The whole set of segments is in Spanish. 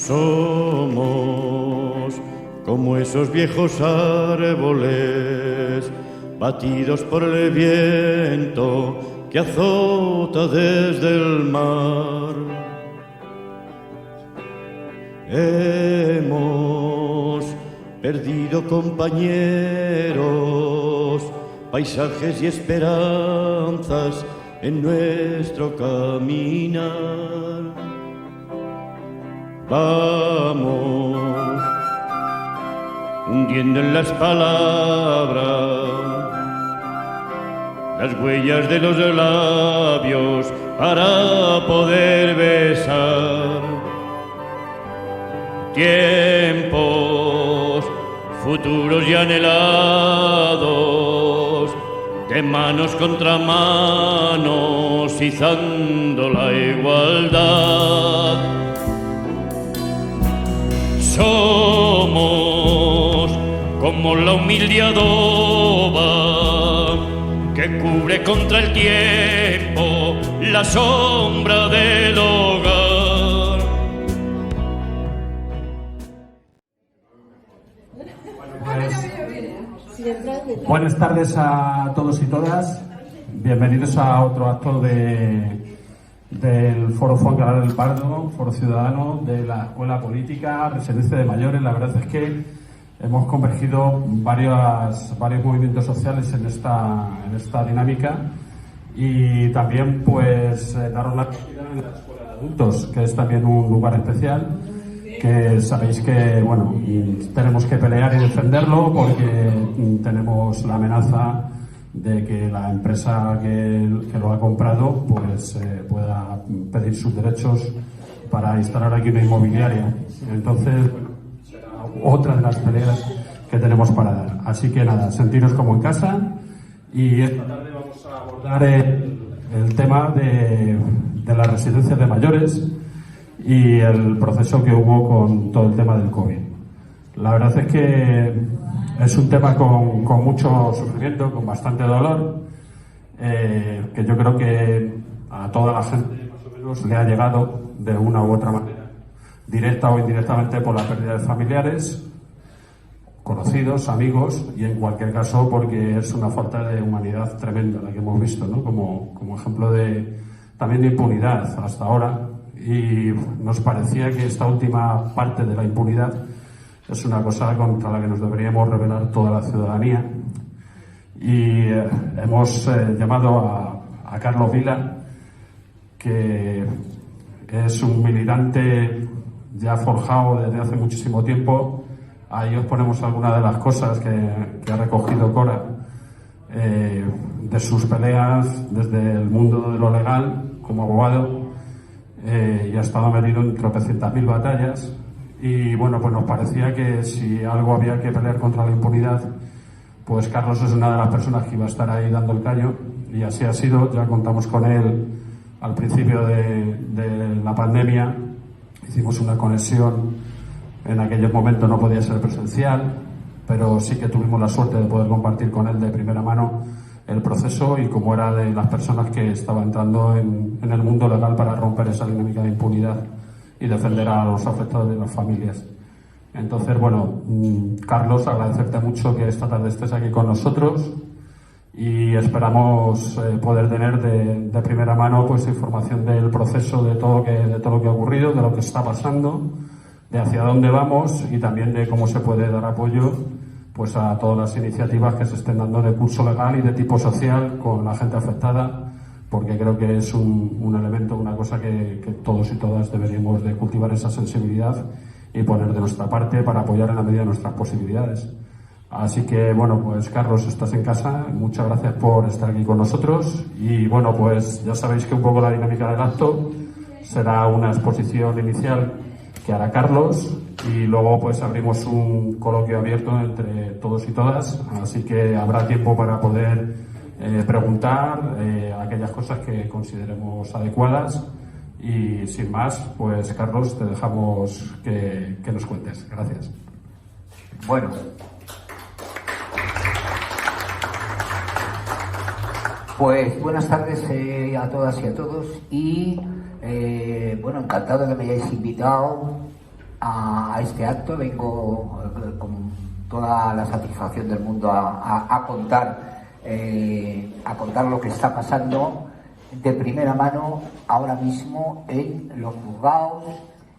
Somos como esos viejos árboles batidos por el viento que azota desde el mar. Hemos perdido compañeros, paisajes y esperanzas en nuestro caminar. Vamos hundiendo en las palabras las huellas de los labios para poder besar. Tiempos futuros y anhelados, de manos contra manos, izando la igualdad. Somos como la humilde adoba que cubre contra el tiempo la sombra del hogar. Buenas tardes a todos y todas. Bienvenidos a otro acto del Foro Fontcalar del Pardo, Foro Ciudadano de la Escuela Política, Residencia de Mayores. La verdad es que hemos convergido varios movimientos sociales en esta dinámica, y también pues daros la bienvenida en la Escuela de Adultos, que es también un lugar especial, que sabéis que bueno, tenemos que pelear y defenderlo porque tenemos la amenaza de que la empresa que lo ha comprado pues pueda pedir sus derechos para instalar aquí una inmobiliaria. Entonces, bueno, será otra de las peleas que tenemos para dar. Así que nada, sentiros como en casa, y esta tarde vamos a abordar el tema de las residencias de mayores y el proceso que hubo con todo el tema del COVID. La verdad es que es un tema con mucho sufrimiento, con bastante dolor, que yo creo que a toda la gente más o menos le ha llegado de una u otra manera, directa o indirectamente, por la pérdida de familiares, conocidos, amigos, y en cualquier caso porque es una falta de humanidad tremenda la que hemos visto, ¿no? Como ejemplo también de impunidad hasta ahora, y nos parecía que esta última parte de la impunidad es una cosa contra la que nos deberíamos rebelar toda la ciudadanía. Y hemos llamado a Carlos Vila, que es un militante ya forjado desde hace muchísimo tiempo. Ahí os ponemos algunas de las cosas que ha recogido Cora de sus peleas desde el mundo de lo legal como abogado, y ha estado metido en tropecientas mil batallas. Y bueno, pues nos parecía que si algo había que pelear contra la impunidad, pues Carlos es una de las personas que iba a estar ahí dando el callo, y así ha sido. Ya contamos con él al principio de la pandemia, hicimos una conexión, en aquellos momentos no podía ser presencial, pero sí que tuvimos la suerte de poder compartir con él de primera mano el proceso y cómo era de las personas que estaban entrando en el mundo legal para romper esa dinámica de impunidad y defender a los afectados y las familias. Entonces, bueno, Carlos, agradecerte mucho que esta tarde estés aquí con nosotros, y esperamos poder tener de primera mano pues información del proceso, de todo lo que ha ocurrido, de lo que está pasando, de hacia dónde vamos, y también de cómo se puede dar apoyo pues a todas las iniciativas que se estén dando de curso legal y de tipo social con la gente afectada, porque creo que es un elemento, una cosa que todos y todas deberíamos de cultivar, esa sensibilidad y poner de nuestra parte para apoyar en la medida de nuestras posibilidades. Así que, bueno, pues Carlos, estás en casa. Muchas gracias por estar aquí con nosotros. Y bueno, pues ya sabéis que un poco la dinámica del acto será una exposición inicial que hará Carlos, y luego pues abrimos un coloquio abierto entre todos y todas. Así que habrá tiempo para poder preguntar aquellas cosas que consideremos adecuadas. Y sin más, pues Carlos, te dejamos que nos cuentes. Gracias. Bueno, pues buenas tardes a todas y a todos, y bueno, encantado que me hayáis invitado a este acto. Vengo con toda la satisfacción del mundo a contar lo que está pasando de primera mano ahora mismo en los juzgados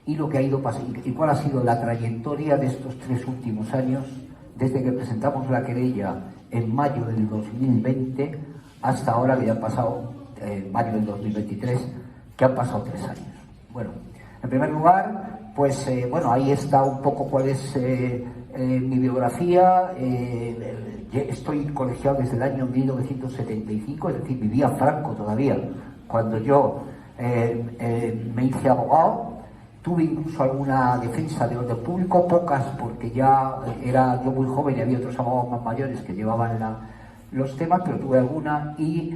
y lo que ha ido pasando y cuál ha sido la trayectoria de estos 3 últimos años, desde que presentamos la querella en mayo del 2020 hasta ahora, que ya han pasado mayo del 2023, que han pasado 3 años. Bueno, en primer lugar, pues ahí está un poco cuál es mi biografía. Estoy colegiado desde el año 1975, es decir, vivía Franco todavía cuando yo me hice abogado. Tuve incluso alguna defensa de orden público, pocas porque ya era yo muy joven y había otros abogados más mayores que llevaban los temas, pero tuve alguna y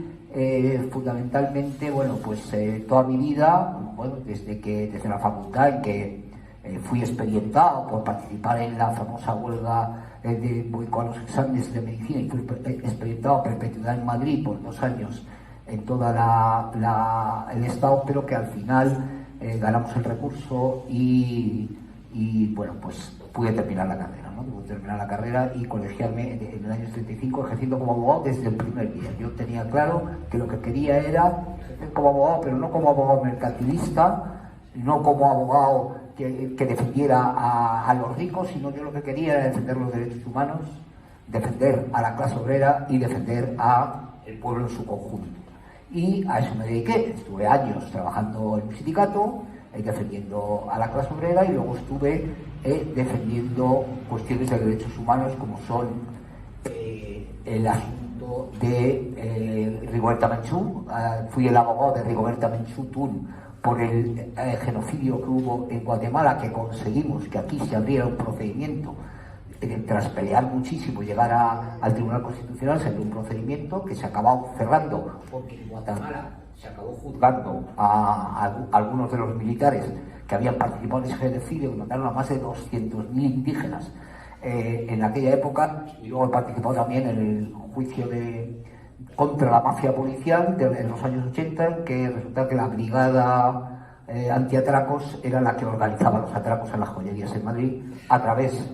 fundamentalmente, toda mi vida, desde la facultad en que fui experimentado por participar en la famosa huelga de boicot a los exámenes de medicina y fui experimentado a perpetuidad en Madrid por 2 años en toda el estado, pero que al final ganamos el recurso y pude terminar la carrera, ¿no? Pude terminar la carrera y colegiarme en el año 75 ejerciendo como abogado desde el primer día. Yo tenía claro que lo que quería era ejercer como abogado, pero no como abogado mercantilista, no como abogado que defendiera a los ricos, sino yo lo que quería era defender los derechos humanos, defender a la clase obrera y defender al pueblo en su conjunto. Y a eso me dediqué. Estuve años trabajando en un sindicato, defendiendo a la clase obrera, y luego estuve defendiendo cuestiones de derechos humanos como son el asunto de Rigoberta Menchú. Fui el abogado de Rigoberta Menchú Tun por el genocidio que hubo en Guatemala, que conseguimos que aquí se abriera un procedimiento. Tras pelear muchísimo, llegar al Tribunal Constitucional, se abrió un procedimiento que se acabó cerrando porque en Guatemala se acabó juzgando a algunos de los militares que habían participado en ese genocidio, que mataron a más de 200.000 indígenas en aquella época, y luego he participado también en el juicio contra la mafia policial en los años 80, que resulta que la brigada antiatracos era la que organizaba los atracos en las joyerías en Madrid a través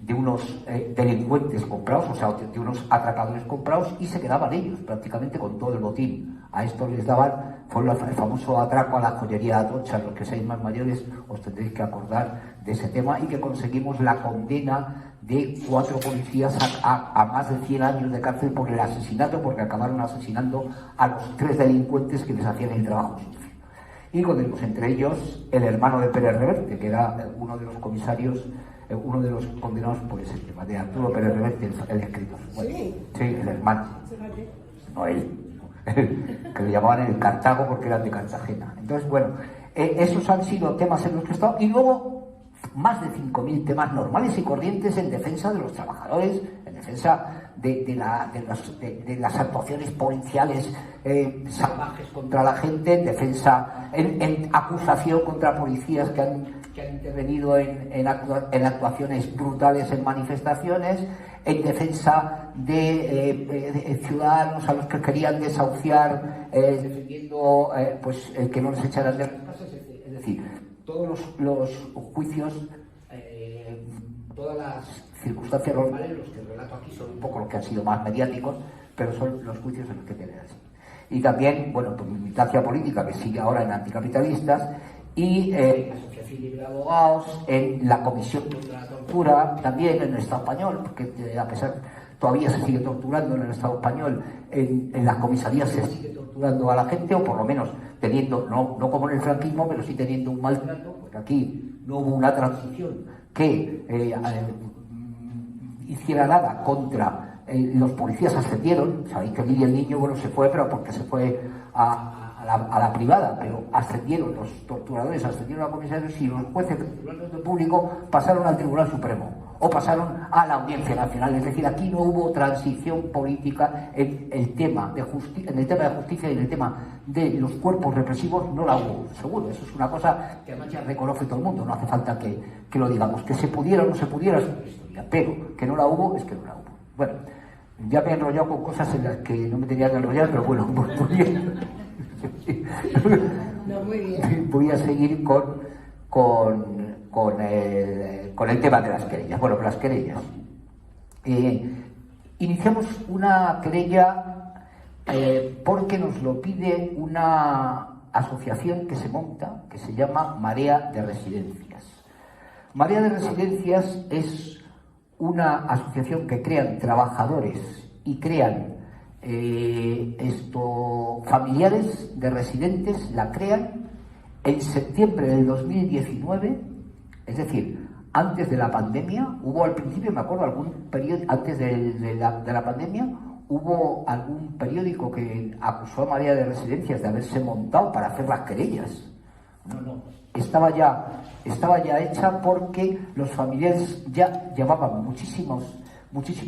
de unos delincuentes comprados, o sea, de unos atracadores comprados, y se quedaban ellos prácticamente con todo el botín. A esto les daban, fue el famoso atraco a la joyería Atocha. Los que seáis más mayores os tendréis que acordar de ese tema, y que conseguimos la condena de 4 policías a más de 100 años de cárcel por el asesinato, porque acabaron asesinando a los 3 delincuentes que les hacían el trabajo sucio. Y condenamos entre ellos el hermano de Pérez Reverte, que era uno de los comisarios, uno de los condenados por ese tema, de Arturo Pérez Reverte, el escritor. Bueno, sí, el hermano. No él. Que le llamaban el Cartago porque eran de Cartagena. Entonces, esos han sido temas en los que he estado. Y luego, más de 5.000 temas normales y corrientes en defensa de los trabajadores, en defensa de las actuaciones policiales salvajes contra la gente, en defensa, en acusación contra policías que han intervenido en actuaciones brutales en manifestaciones, en defensa de ciudadanos a los que querían desahuciar, defendiendo el que no les echaran de las casas. Es decir, todos los juicios, todas las circunstancias normales, los que relato aquí son un poco los que han sido más mediáticos, pero son los juicios en los que te leas. Y también, por mi militancia política, que sigue ahora en Anticapitalistas, y la Asociación Libre de Abogados, en la Comisión contra la Tortura, también en el Estado español, porque a pesar todavía se sigue torturando en el Estado español, en las comisarías se sigue torturando a la gente, o por lo menos teniendo, no como en el franquismo, pero sí teniendo un maltrato, porque aquí no hubo una transición que hiciera nada contra los policías. Ascendieron, sabéis que Lidia el Niño se fue, pero porque se fue a la privada, pero ascendieron los torturadores, ascendieron a comisarios, y los jueces del Tribunal de Público pasaron al Tribunal Supremo o pasaron a la Audiencia Nacional. Es decir, aquí no hubo transición política en el tema de justicia y en el tema de los cuerpos represivos. No la hubo, seguro. Eso es una cosa que además ya reconoce todo el mundo, no hace falta que lo digamos. Que se pudiera o no se pudiera es otra historia, pero que no la hubo es que no la hubo. Bueno, ya me he enrollado con cosas en las que no me tenía que enrollar, pero bueno, voy a seguir con el tema de las querellas. Bueno, las querellas. Iniciamos una querella porque nos lo pide una asociación que se monta, que se llama Marea de Residencias. Marea de Residencias es una asociación que crean trabajadores y crean familiares de residentes, la crean en septiembre del 2019, es decir, antes de la pandemia. Hubo al principio, me acuerdo, algún periodo antes de la pandemia, hubo algún periódico que acusó a Marea de Residencias de haberse montado para hacer las querellas. No. Estaba ya hecha porque los familiares ya llevaban muchísimo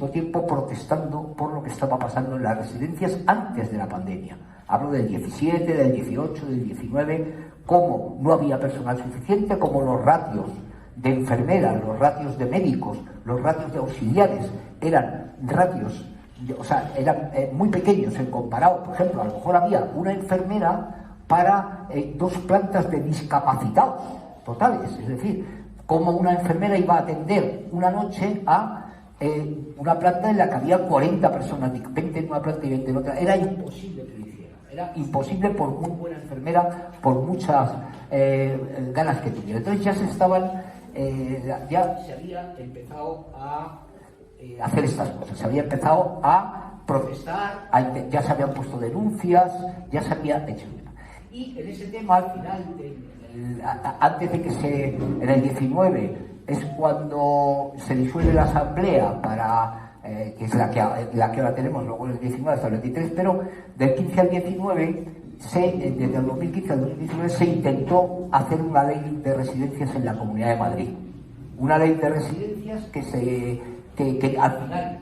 tiempo protestando por lo que estaba pasando en las residencias antes de la pandemia. Hablo del 17, del 18, del 19, cómo no había personal suficiente, cómo los ratios de enfermeras, los ratios de médicos, los ratios de auxiliares eran ratios, eran muy pequeños en comparado. Por ejemplo, a lo mejor había una enfermera para 2 plantas de discapacitados totales, es decir, como una enfermera iba a atender una noche a una planta en la que había 40 personas, 20 en una planta y 20 en otra. Era imposible que lo hiciera, era imposible por muy buena enfermera, por muchas ganas que tuviera. Entonces ya se había empezado a hacer estas cosas, se había empezado a protestar, ya se habían puesto denuncias, ya se había hecho. Y en ese tema, al final, antes de que en el 19, es cuando se disuelve la asamblea que es la que ahora tenemos, luego el 19 hasta el 23, pero del 15 al 19, desde el 2015 al 2019, se intentó hacer una ley de residencias en la Comunidad de Madrid. Una ley de residencias que al final,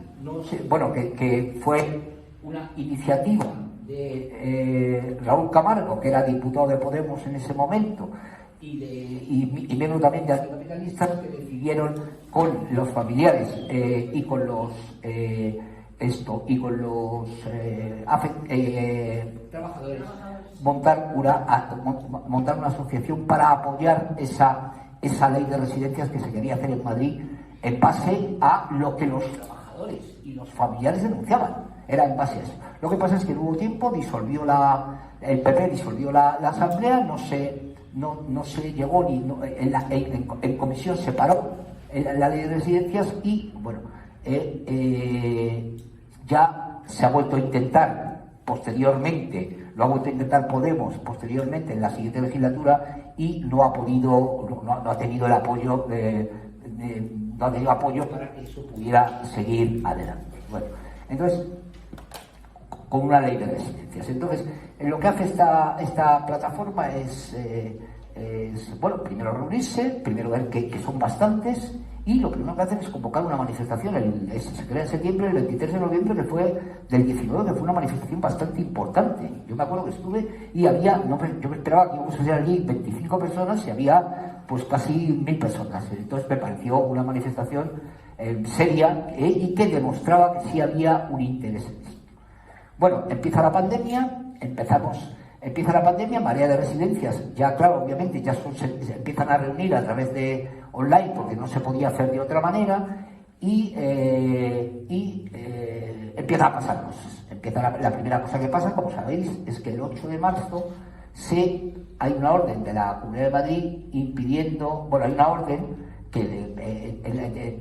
que fue una iniciativa de Raúl Camargo, que era diputado de Podemos en ese momento, y miembro también de anticapitalistas, que decidieron con los familiares y con los trabajadores montar una asociación para apoyar esa ley de residencias que se quería hacer en Madrid en base a lo que los trabajadores y los familiares denunciaban. Era en base a eso. Lo que pasa es que no hubo tiempo, el PP disolvió la asamblea, no se llegó en comisión se paró la ley de residencias y ya se ha vuelto a intentar posteriormente, lo ha vuelto a intentar Podemos posteriormente en la siguiente legislatura y no ha tenido el apoyo no ha tenido apoyo para que eso pudiera seguir adelante. Bueno, entonces, con una ley de residencias. Entonces, lo que hace esta plataforma es primero reunirse, primero ver que son bastantes, y lo primero que hacen es convocar una manifestación. Se crea en septiembre, el 23 de noviembre, que fue del 19, que fue una manifestación bastante importante. Yo me acuerdo que estuve y yo me esperaba que íbamos a ser allí 25 personas y había pues casi 1000 personas. Entonces me pareció una manifestación seria y que demostraba que sí había un interés en esto. Bueno, empieza la pandemia, Marea de Residencias, ya claro, obviamente ya se empiezan a reunir a través de online porque no se podía hacer de otra manera y empieza a pasar cosas. La primera cosa que pasa, como sabéis, es que el 8 de marzo hay una orden de la Comunidad de Madrid impidiendo, hay una orden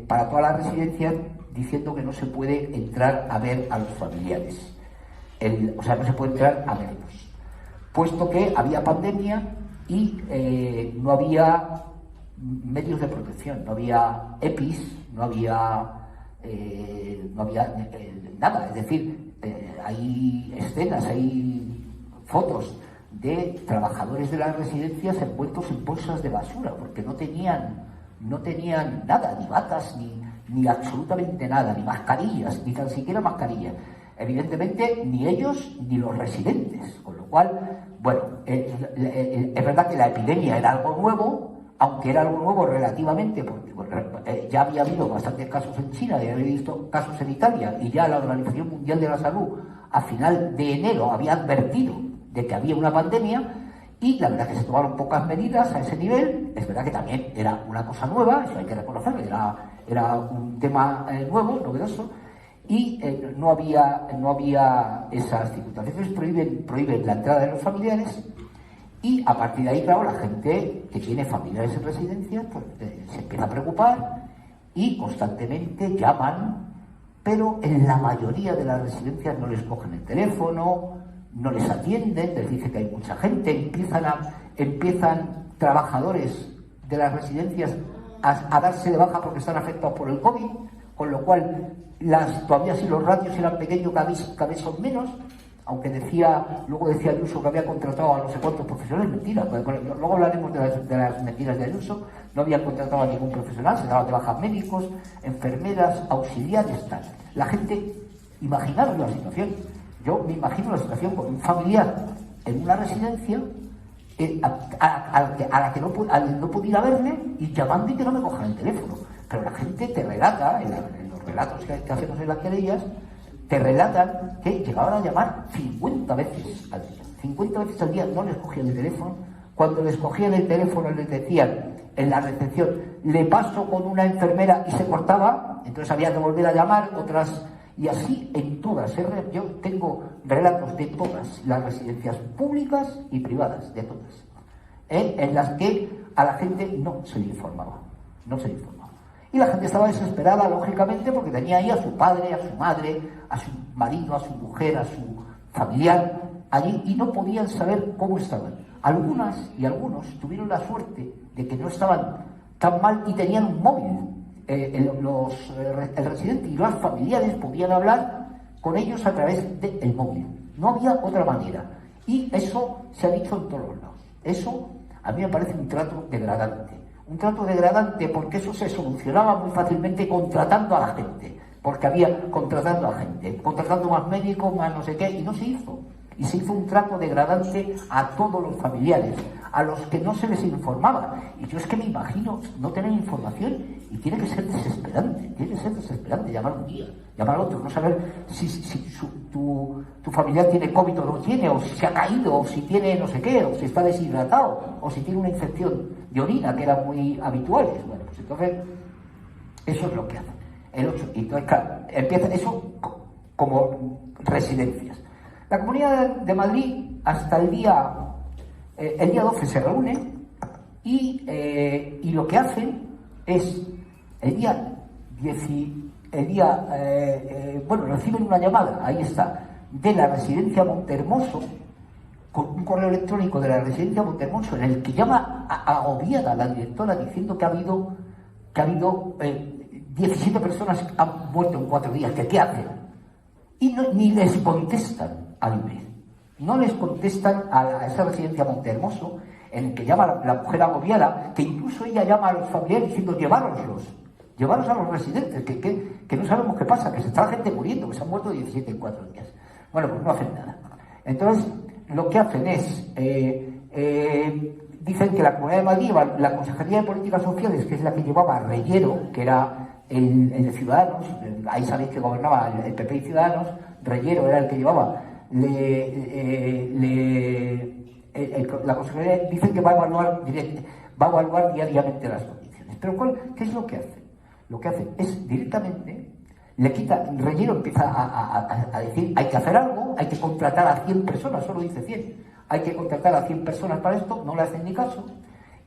para todas las residencias diciendo que no se puede entrar a ver a los familiares. No se puede entrar a verlos, puesto que había pandemia y no había medios de protección, no había EPIs, no había nada. Es decir, hay escenas, hay fotos de trabajadores de las residencias envueltos en bolsas de basura, porque no tenían nada, ni batas, ni absolutamente nada, ni mascarillas, ni tan siquiera mascarillas. Evidentemente, ni ellos ni los residentes. Con lo cual, es verdad que la epidemia era algo nuevo, aunque era algo nuevo relativamente, porque ya había habido bastantes casos en China, ya había visto casos en Italia, y ya la Organización Mundial de la Salud, a final de enero, había advertido de que había una pandemia, Y la verdad que se tomaron pocas medidas a ese nivel. Es verdad que también era una cosa nueva, eso hay que reconocerlo, era un tema nuevo, novedoso, y no había esas circunstancias. Prohíben la entrada de los familiares, y a partir de ahí, claro, la gente que tiene familiares en residencia pues, se empieza a preocupar y constantemente llaman, pero en la mayoría de las residencias no les cogen el teléfono, no les atienden, les dicen que hay mucha gente, empiezan trabajadores de las residencias a darse de baja porque están afectados por el COVID, con lo cual todavía si los ratios eran pequeños, cada vez son menos, aunque luego decía Ayuso que había contratado a no sé cuántos profesionales. Mentira, luego hablaremos de las mentiras de Ayuso. No había contratado a ningún profesional, se daban de baja médicos, enfermeras, auxiliares, tal. La gente, imaginaros la situación. Yo me imagino la situación con un familiar en una residencia al no pudiera verle y llamando y que no me cojan el teléfono. Pero la gente te relata, en los relatos que hacemos en las querellas, te relatan que llegaban a llamar 50 veces al día. 50 veces al día no les cogían el teléfono. Cuando les cogían el teléfono les decían en la recepción, le paso con una enfermera, y se cortaba, entonces había que volver a llamar otras. Y así en todas, yo tengo relatos de todas las residencias públicas y privadas, de todas, en las que a la gente no se le informaba. Y la gente estaba desesperada, lógicamente, porque tenía ahí a su padre, a su madre, a su marido, a su mujer, a su familiar allí, y no podían saber cómo estaban. Algunas y algunos tuvieron la suerte de que no estaban tan mal y tenían un móvil. El residente y los familiares podían hablar con ellos a través del móvil. No había otra manera. Y eso se ha dicho en todos los lados. Eso a mí me parece un trato degradante. Un trato degradante porque eso se solucionaba muy fácilmente contratando a la gente. Porque contratando más médicos, más no sé qué, y no se hizo. Y se hizo un trato degradante a todos los familiares, a los que no se les informaba. Y yo es que me imagino no tener información, y tiene que ser desesperante llamar un día, llamar al otro, no saber si tu familiar tiene COVID o no tiene, o si se ha caído, o si tiene no sé qué, o si está deshidratado, o si tiene una infección de orina, que eran muy habituales. Bueno, pues entonces eso es lo que hacen. Y entonces, claro, empieza eso como residencias. La Comunidad de Madrid hasta el día 12 se reúne y lo que hacen es reciben una llamada, ahí está, de la residencia Montehermoso, con un correo electrónico de la residencia Montehermoso en el que llama agobiada la directora diciendo que ha habido 17 personas que han muerto en 4 días, ¿qué hacen? Y ni les contestan al email. No les contestan a esa residencia Montehermoso, en el que llama la mujer agobiada, que incluso ella llama a los familiares diciendo llevaros a los residentes, que no sabemos qué pasa, que se está la gente muriendo, que se han muerto 17 en 4 días. Bueno, pues no hacen nada. Entonces, lo que hacen es, dicen que la Comunidad de Madrid, la Consejería de Políticas Sociales, que es la que llevaba Reyero, que era el de Ciudadanos, ahí sabéis que gobernaba el PP y Ciudadanos, Reyero era el que llevaba, la Consejería dice que va a evaluar diariamente las condiciones. Pero ¿qué es lo que hace? Lo que hace es directamente, Reyero empieza a decir, hay que hacer algo, hay que contratar a 100 personas, solo dice 100, hay que contratar a 100 personas para esto, no le hacen ni caso,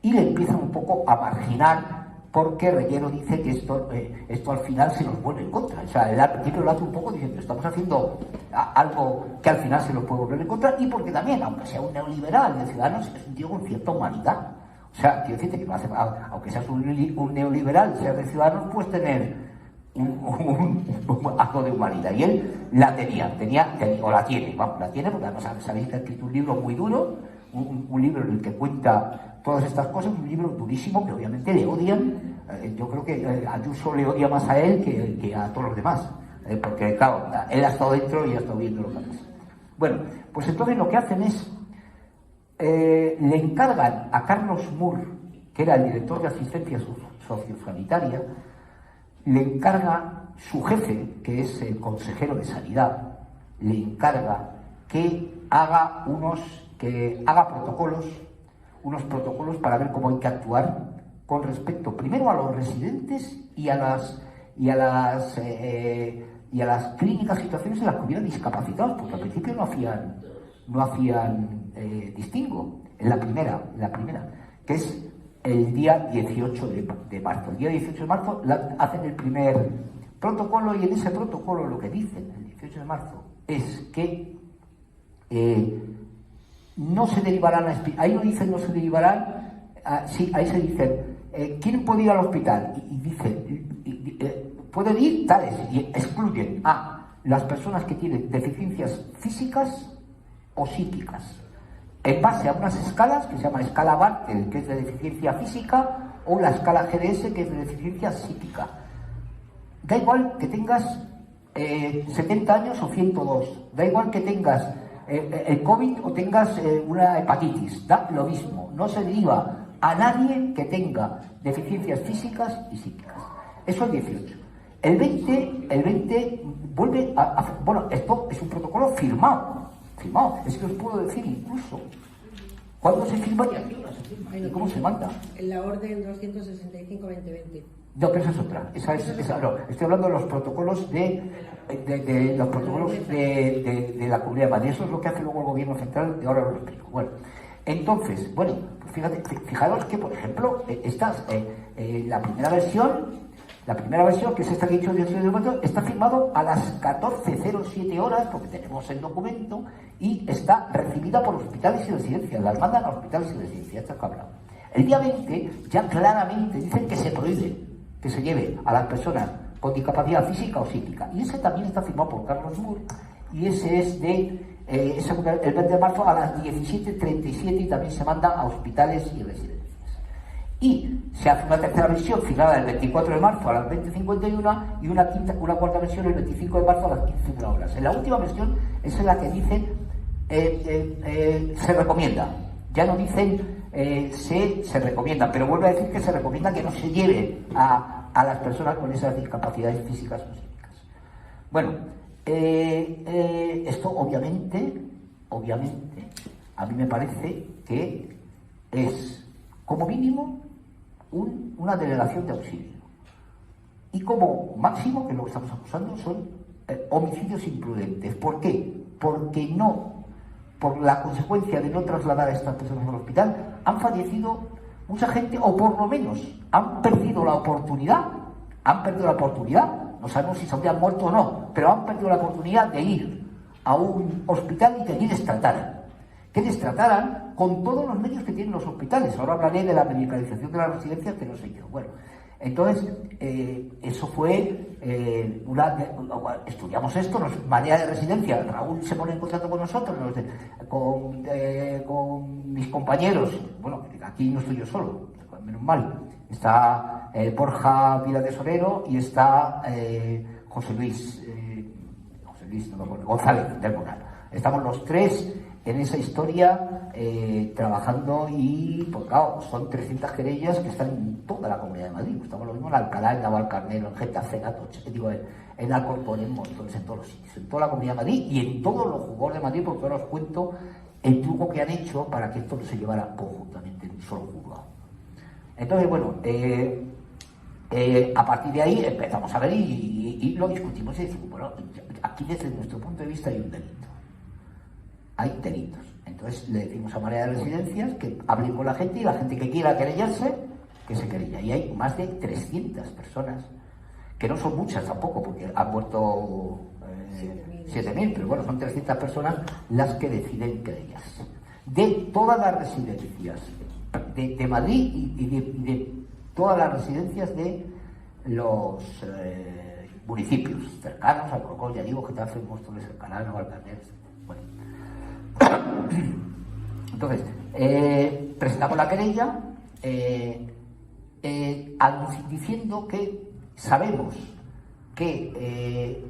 y le empiezan un poco a marginar, porque Reyero dice que esto al final se nos vuelve en contra. O sea, él al principio lo hace un poco diciendo, estamos haciendo algo que al final se nos puede volver en contra, y porque también, aunque sea un neoliberal de Ciudadanos, es un tío con cierta humanidad. O sea, quiero decirte que aunque seas un neoliberal, seas de Ciudadanos, puedes tener algo de humanidad. Y él la tiene, porque además sabéis que ha escrito un libro muy duro, un libro en el que cuenta todas estas cosas, un libro durísimo que obviamente le odian. Yo creo que Ayuso le odia más a él que a todos los demás, porque claro, él ha estado dentro y ha estado viendo lo que pasa. Bueno, pues entonces lo que hacen es le encargan a Carlos Moore, que era el director de asistencia sociosanitaria, le encarga su jefe, que es el consejero de Sanidad, le encarga que haga unos que haga protocolos, unos protocolos para ver cómo hay que actuar con respecto primero a los residentes y a las clínicas, situaciones en las que hubieran discapacitados, porque al principio no hacían distingo. En la primera, que es el día 18 de marzo. El día 18 de marzo hacen el primer protocolo, y en ese protocolo lo que dicen el 18 de marzo es que no se derivarán, ahí no dicen no se derivarán, sí, ahí se dice ¿quién puede ir al hospital? Y dicen pueden ir tales, y excluyen a las personas que tienen deficiencias físicas o psíquicas, en base a unas escalas que se llama escala Bartel, que es de deficiencia física, o la escala GDS, que es de deficiencia psíquica. Da igual que tengas 70 años o 102, da igual que tengas el COVID o tengas una hepatitis, da lo mismo, no se deriva a nadie que tenga deficiencias físicas y psíquicas. Eso es el 18. El 20 vuelve bueno, esto es un protocolo firmado, es que os puedo decir incluso cuándo se firma y a qué hora se firma y cómo se manda. En la orden 265-2020. No, pero esa es otra. Esa no. Estoy hablando de los protocolos de la Comunidad de Madrid. Eso es lo que hace luego el Gobierno Central, y ahora lo explico. Bueno, entonces, pues fijaros que, por ejemplo, la primera versión, que es esta que he dicho, está firmado a las 14:07 horas, porque tenemos el documento, y está recibida por hospitales y residencias. Las mandan a hospitales y residencias, esto que he hablado. El día 20 ya claramente dicen que se prohíbe que se lleve a las personas con discapacidad física o psíquica. Y ese también está firmado por Carlos Moore, y ese es el 20 de marzo a las 17:37, y también se manda a hospitales y residencias. Y se hace una tercera versión firmada el 24 de marzo a las 20:51 y una cuarta versión el 25 de marzo a las 15 horas. En la última versión es en la que dicen se recomienda. Ya no dicen se recomienda, pero vuelvo a decir que se recomienda que no se lleve a las personas con esas discapacidades físicas o psíquicas. Bueno, esto obviamente, a mí me parece que es, como mínimo, una delegación de auxilio. Y como máximo, que lo que estamos acusando, son homicidios imprudentes. ¿Por qué? Porque por la consecuencia de no trasladar a estas personas al hospital, han fallecido mucha gente, o por lo menos han perdido la oportunidad, no sabemos si se habrían muerto o no, pero han perdido la oportunidad de ir a un hospital y que allí les trataran con todos los medios que tienen los hospitales. Ahora hablaré de la medicalización de las residencias, que no sé yo. Bueno, entonces, eso fue estudiamos esto, manera de residencia. Raúl se pone en contacto con nosotros, con mis compañeros. Bueno, aquí no estoy yo solo, menos mal. Está Borja Vila Tesorero y está José Luis no me acuerdo, González del Moral. Estamos los tres en esa historia trabajando, y pues claro, son 300 querellas que están en toda la Comunidad de Madrid. Estamos lo mismo en Alcalá, en Navalcarnero, en Getafe, en Alcorcón, en Móstoles, en todos los sitios, en toda la Comunidad de Madrid y en todos los juzgados de Madrid, porque ahora os cuento el truco que han hecho para que esto no se llevara conjuntamente en un solo juzgado. Entonces, bueno, a partir de ahí empezamos a ver y lo discutimos y decimos, bueno, aquí desde nuestro punto de vista hay un delito. Hay delitos. Entonces le decimos a Marea de Residencias que hablen con la gente, y la gente que quiera querellarse, que se querella. Y hay más de 300 personas, que no son muchas tampoco, porque han muerto 7.000, pero bueno, son 300 personas las que deciden querellarse. De todas las residencias de Madrid y de todas las residencias de los municipios cercanos, Alcorcón, ya digo, Getafe, Móstoles, Alcalá, Navalcarnero. Bueno. Entonces, presentamos la querella diciendo que sabemos que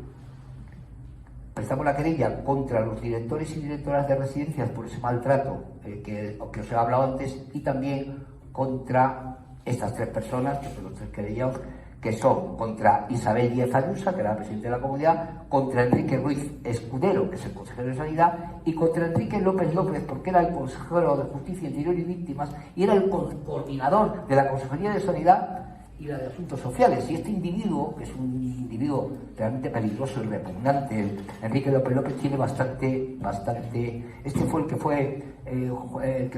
prestamos la querella contra los directores y directoras de residencias por ese maltrato que os he hablado antes, y también contra estas tres personas, que son los tres querellados, que son contra Isabel Díaz Ayuso, que era la presidenta de la comunidad, contra Enrique Ruiz Escudero, que es el consejero de Sanidad, y contra Enrique López López, porque era el consejero de Justicia, Interior y Víctimas, y era el coordinador de la Consejería de Sanidad y la de Asuntos Sociales. Y este individuo, que es un individuo realmente peligroso y repugnante, Enrique López López, tiene bastante... Este fue el que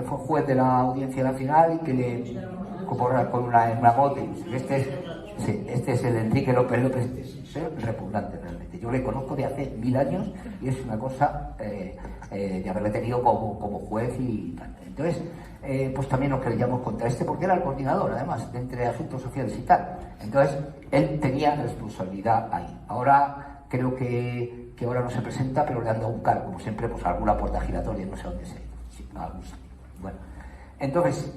fue juez de la Audiencia Nacional y que le... con una mote. Este es el Enrique López López, es repugnante realmente. Yo le conozco de hace 1000 años y es una cosa de haberle tenido como juez y tal. Entonces, pues también nos queríamos contra porque era el coordinador, además, de entre asuntos sociales y tal. Entonces, él tenía responsabilidad ahí. Ahora creo que ahora no se presenta, pero le han dado un cargo, como siempre, pues alguna puerta giratoria, no sé dónde se ha ido. Sí, no, bueno. Entonces,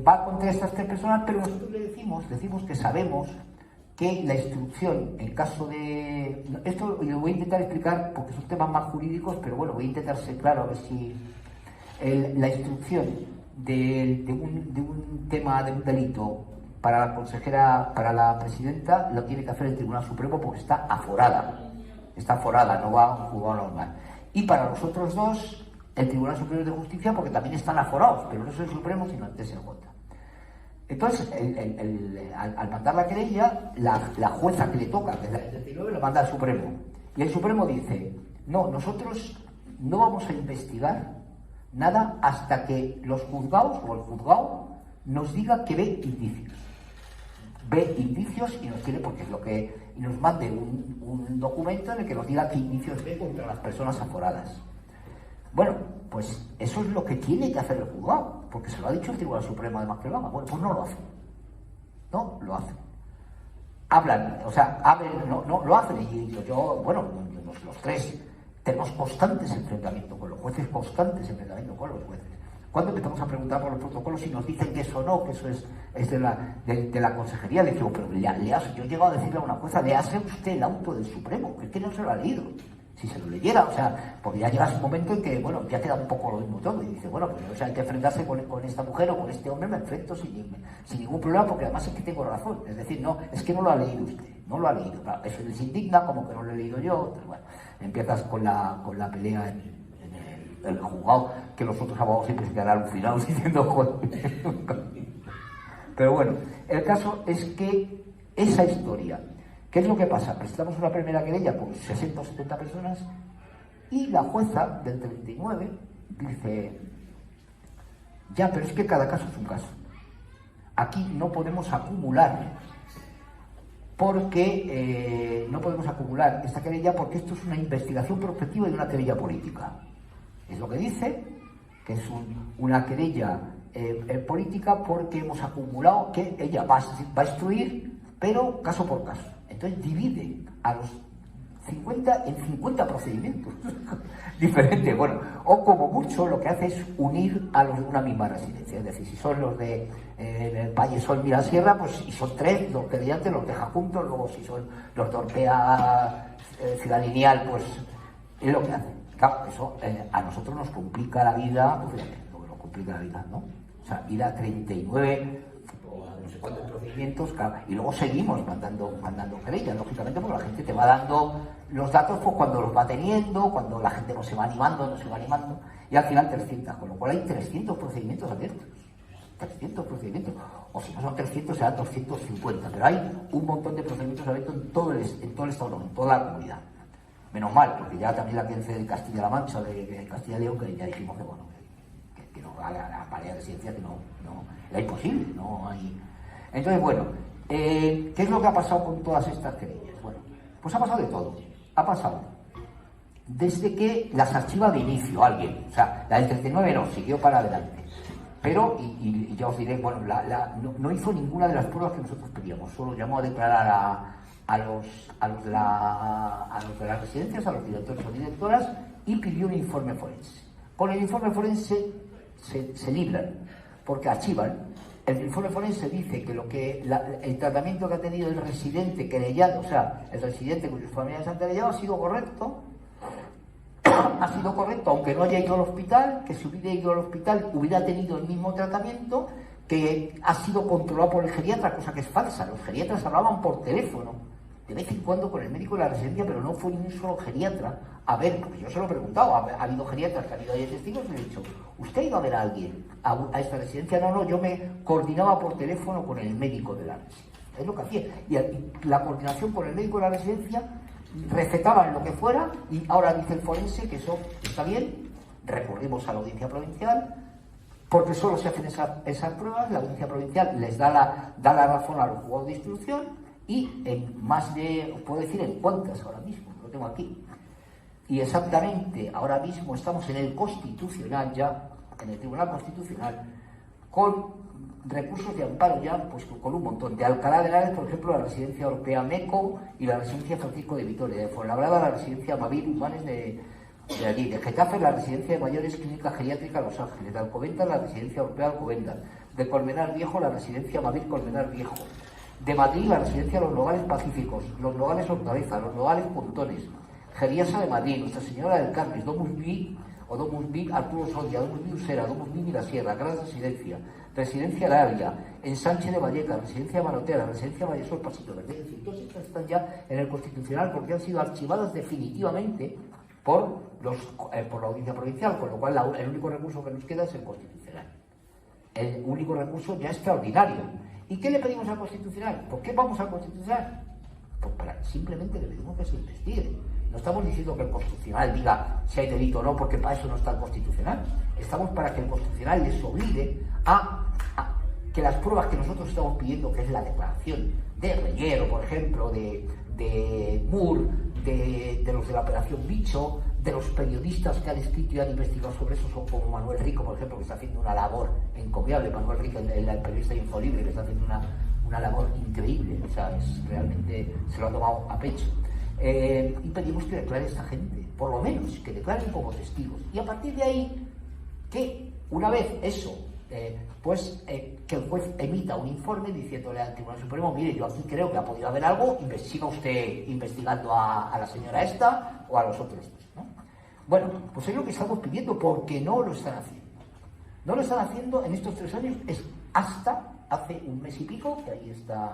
va contra estas 3 personas, pero nosotros le decimos que sabemos que la instrucción, en caso de... Esto lo voy a intentar explicar porque son temas más jurídicos, pero bueno, voy a intentar ser claro a ver si... la instrucción de un tema, de un delito para la consejera, para la presidenta, lo tiene que hacer el Tribunal Supremo porque está aforada, no va a un juzgado normal. Y para los otros 2... el Tribunal Superior de Justicia, porque también están aforados, pero no es el Supremo, sino el TSJ. Entonces, al mandar la querella, la jueza que le toca, que es la del 39, lo manda al Supremo. Y el Supremo dice, no, nosotros no vamos a investigar nada hasta que los juzgados, o el juzgado, nos diga que ve indicios. Ve indicios y nos tiene, porque es lo que... y nos mande un documento en el que nos diga qué indicios ve contra las personas aforadas. Bueno, pues eso es lo que tiene que hacer el juzgado, porque se lo ha dicho el Tribunal Supremo además que lo haga. Bueno, pues no lo hacen. No lo hacen. Hablan, o sea, no lo hacen. Y yo, bueno, los 3 tenemos constantes enfrentamientos con los jueces, constantes enfrentamientos con los jueces. Cuando empezamos a preguntar por los protocolos y nos dicen que eso no, que eso es de la consejería, le digo, pero yo he llegado a decirle a una jueza, léase usted el auto del Supremo, que es que no se lo ha leído. Si se lo leyera, o sea, porque ya llega un momento en que, bueno, ya queda un poco lo mismo todo, y dice, bueno, pues o sea, hay que enfrentarse con esta mujer o con este hombre, me enfrento sin ningún problema, porque además es que tengo razón, es decir, no, es que no lo ha leído usted, no lo ha leído, claro, eso les indigna, como que no lo he leído yo, entonces, bueno, empiezas con la pelea en el juzgado, que los otros abogados siempre se quedarán alucinados diciendo, joder. Pero bueno, el caso es que esa historia, ¿qué es lo que pasa? Presentamos una primera querella por 60 o 70 personas y la jueza del 39 dice, ya, pero es que cada caso es un caso. Aquí no podemos acumular, porque no podemos acumular esta querella porque esto es una investigación prospectiva y una querella política. Es lo que dice, que es una querella política porque hemos acumulado que ella va a instruir, pero caso por caso. Entonces divide a los 50 en 50 procedimientos diferentes. Bueno, o como mucho lo que hace es unir a los de una misma residencia. Es decir, si son los de Valle Sol Mirasierra, pues y son 3, los querellantes los deja juntos. Luego si son los de Orpea Ciudad Lineal, pues es lo que hace. Claro, eso a nosotros nos complica la vida, pues fíjate, lo que nos complica la vida, ¿no? O sea, ir a 39 no sé cuántos procedimientos, claro, y luego seguimos mandando querellas, lógicamente, porque la gente te va dando los datos pues cuando los va teniendo, cuando la gente no se va animando, y al final 300, con lo cual hay 300 procedimientos abiertos. 300 procedimientos, o si no son 300 serán 250, pero hay un montón de procedimientos abiertos en todo el Estado, en toda la comunidad. Menos mal, porque ya también la audiencia de Castilla-La Mancha, de Castilla y León, que ya dijimos que bueno, que no, a la pareja de residencia que no, era imposible, no hay. Entonces, bueno, ¿qué es lo que ha pasado con todas estas querellas? Bueno, pues ha pasado de todo. Ha pasado desde que las archiva de inicio alguien, o sea, la del 39 no, siguió para adelante. Pero, y ya os diré, bueno, no hizo ninguna de las pruebas que nosotros pedíamos, solo llamó a declarar a los de las residencias, a los directores o directoras, y pidió un informe forense. Con el informe forense se libran, porque archivan. El informe forense dice que el tratamiento que ha tenido el residente querellado, o sea, el residente cuyos familiares han querellado, ha sido correcto, aunque no haya ido al hospital, que si hubiera ido al hospital hubiera tenido el mismo tratamiento, que ha sido controlado por el geriatra, cosa que es falsa. Los geriatras hablaban por teléfono, de vez en cuando con el médico de la residencia, pero no fue ni un solo geriatra a ver, porque yo se lo he preguntado, ha habido geriatras que han ido ahí testigos y le he dicho, ¿usted ha ido a ver a alguien a esta residencia? No, yo me coordinaba por teléfono con el médico de la residencia. Es lo que hacía. Y la coordinación con el médico de la residencia, recetaban lo que fuera, y ahora dice el forense que eso está bien, recurrimos a la audiencia provincial, porque solo se hacen esas pruebas, la audiencia provincial les da la razón a los juzgados de instrucción, y en más de, os puedo decir en cuántas ahora mismo, lo tengo aquí. Y exactamente, ahora mismo estamos en el Constitucional ya, en el Tribunal Constitucional, con recursos de amparo ya, pues con un montón. De Alcalá de Henares, por ejemplo, la residencia europea MECO y la residencia Francisco de Vitoria. De Fuenlabrada, la residencia Mavir Humanes de allí. De Getafe, la residencia de mayores Clínica Geriátrica Los Ángeles. De Alcobendas, la residencia europea Alcobendas. De Colmenar Viejo, la residencia Mavir Colmenar Viejo. De Madrid, la residencia Los Nogales Pacíficos, Los Nogales Hortaleza, Los Nogales Pontones. Geriasa de Madrid, Nuestra Señora del Carmen, Domus Vi Arturo Soria, Domus Vi Usera, Domus Vi Mirasierra, Gran Residencia, Residencia La Ávila, Ensanche de Vallecas, Residencia Manotera, Residencia Vallesol, Pasito Verde. Es decir, todas estas están ya en el Constitucional porque han sido archivadas definitivamente por la Audiencia Provincial, con lo cual el único recurso que nos queda es el Constitucional. El único recurso ya extraordinario. ¿Y qué le pedimos al Constitucional? ¿Por qué vamos al Constitucional? Pues simplemente le pedimos que se investigue. No estamos diciendo que el Constitucional diga si hay delito o no, porque para eso no está el Constitucional. Estamos para que el Constitucional les obligue a que las pruebas que nosotros estamos pidiendo, que es la declaración de Reyero, por ejemplo, de Moore, de los de la Operación Bicho, de los periodistas que han escrito y han investigado sobre eso, son como Manuel Rico, por ejemplo, que está haciendo una labor encomiable. Manuel Rico, el periodista de Infolibre, que está haciendo una labor increíble, o sea, realmente se lo ha tomado a pecho. Y pedimos que declare esta gente, por lo menos que declaren como testigos, y a partir de ahí que una vez eso que el juez emita un informe diciéndole al Tribunal Supremo, mire, yo aquí creo que ha podido haber algo, siga usted investigando a la señora esta o a los otros dos, ¿no? Bueno, pues es lo que estamos pidiendo, porque no lo están haciendo. No lo están haciendo en estos 3 años, es hasta hace un mes y pico, que ahí está,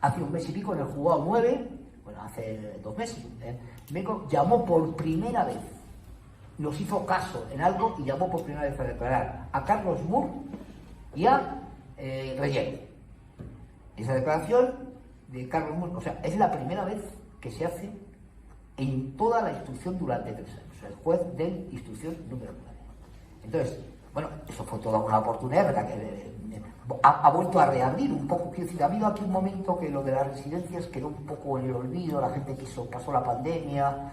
hace un mes y pico en el juzgado 9, bueno, hace 2 meses, México llamó por primera vez, nos hizo caso en algo y llamó por primera vez a declarar a Carlos Moore y a Reyero. Esa declaración de Carlos Moore, o sea, es la primera vez que se hace en toda la instrucción durante 3 años, o sea, el juez de instrucción número 9. Entonces, bueno, eso fue toda una oportunidad, ¿verdad? Que ha vuelto a reabrir un poco. Quiero decir, ha habido aquí un momento que lo de las residencias quedó un poco en el olvido, la gente pasó la pandemia,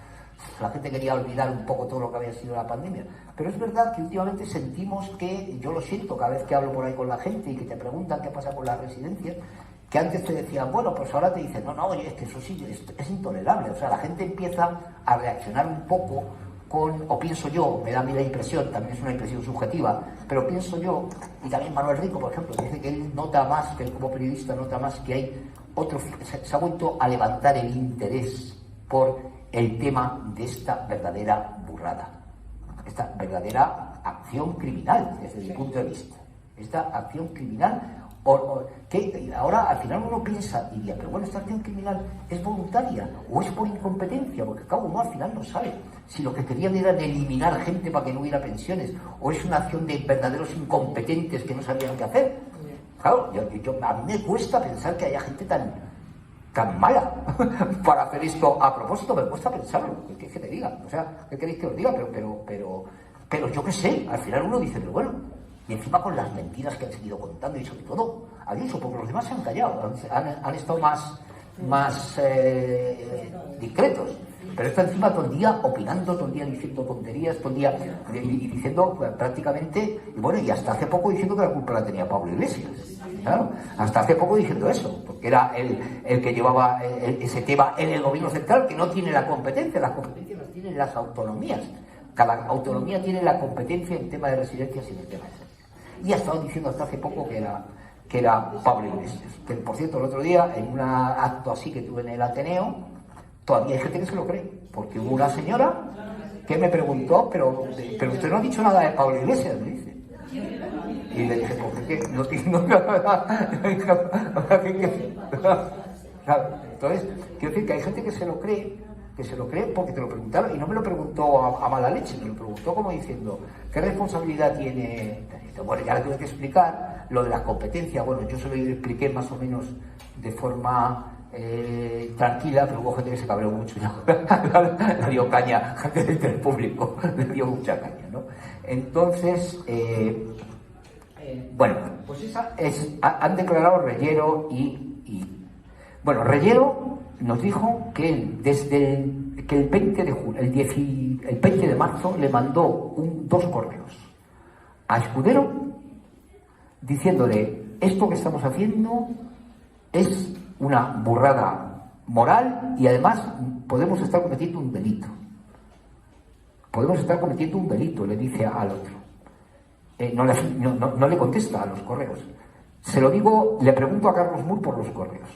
la gente quería olvidar un poco todo lo que había sido la pandemia. Pero es verdad que últimamente sentimos que, yo lo siento cada vez que hablo por ahí con la gente y que te preguntan qué pasa con las residencias, que antes te decían, bueno, pues ahora te dicen, no, oye, es que eso sí, es intolerable. O sea, la gente empieza a reaccionar un poco o pienso yo, me da a mí la impresión, también es una impresión subjetiva, pero pienso yo, y también Manuel Rico, por ejemplo, dice que él nota más, que él como periodista nota más que hay se ha vuelto a levantar el interés por el tema de esta verdadera burrada, esta verdadera acción criminal, desde mi punto de vista. Esta acción criminal, que ahora al final uno piensa, y diría, pero bueno, esta acción criminal es voluntaria o es por incompetencia, porque claro, uno al final no sabe si lo que querían era eliminar gente para que no hubiera pensiones, o es una acción de verdaderos incompetentes que no sabían qué hacer. Claro, a mí me cuesta pensar que haya gente tan mala para hacer esto a propósito, me cuesta pensarlo. ¿Qué queréis que te diga? O sea, ¿qué queréis que os diga? Pero yo qué sé, al final uno dice, pero bueno, y encima con las mentiras que han seguido contando y sobre todo Ayuso, porque los demás se han callado, han estado más discretos. Pero está encima todo el día opinando, todo el día diciendo tonterías, todo el día y diciendo prácticamente, y bueno, y hasta hace poco diciendo que la culpa la tenía Pablo Iglesias. Claro, hasta hace poco diciendo eso, porque era el que llevaba ese tema en el gobierno central, que no tiene la competencia, las competencias las tienen las autonomías. Cada autonomía tiene la competencia en tema de residencias y en el tema de residencias. Y ha estado diciendo hasta hace poco que era Pablo Iglesias. Que, por cierto, el otro día, en un acto así que tuve en el Ateneo, todavía hay gente que se lo cree, porque hubo una señora que me preguntó, pero usted no ha dicho nada de Pablo Iglesias, me dice. Y le dije, ¿por qué? No tiene... Claro, entonces, quiero decir que hay gente que se lo cree porque te lo preguntaron, y no me lo preguntó a mala leche, me lo preguntó como diciendo, ¿qué responsabilidad tiene? Bueno, ya le tuve que explicar lo de las competencias. Bueno, yo se lo expliqué más o menos de forma tranquila, pero hubo gente que se cabreó mucho, le dio caña, gente del público, le dio mucha caña, ¿no? Entonces, bueno, pues esa es, han declarado Reyero bueno, Reyero nos dijo que él, desde que el 20 de junio, el 20 de marzo, le mandó 2 correos a Escudero diciéndole, esto que estamos haciendo es una burrada moral y además podemos estar cometiendo un delito. Podemos estar cometiendo un delito, le dice al otro. No le contesta a los correos. Se lo digo, le pregunto a Carlos Moore por los correos.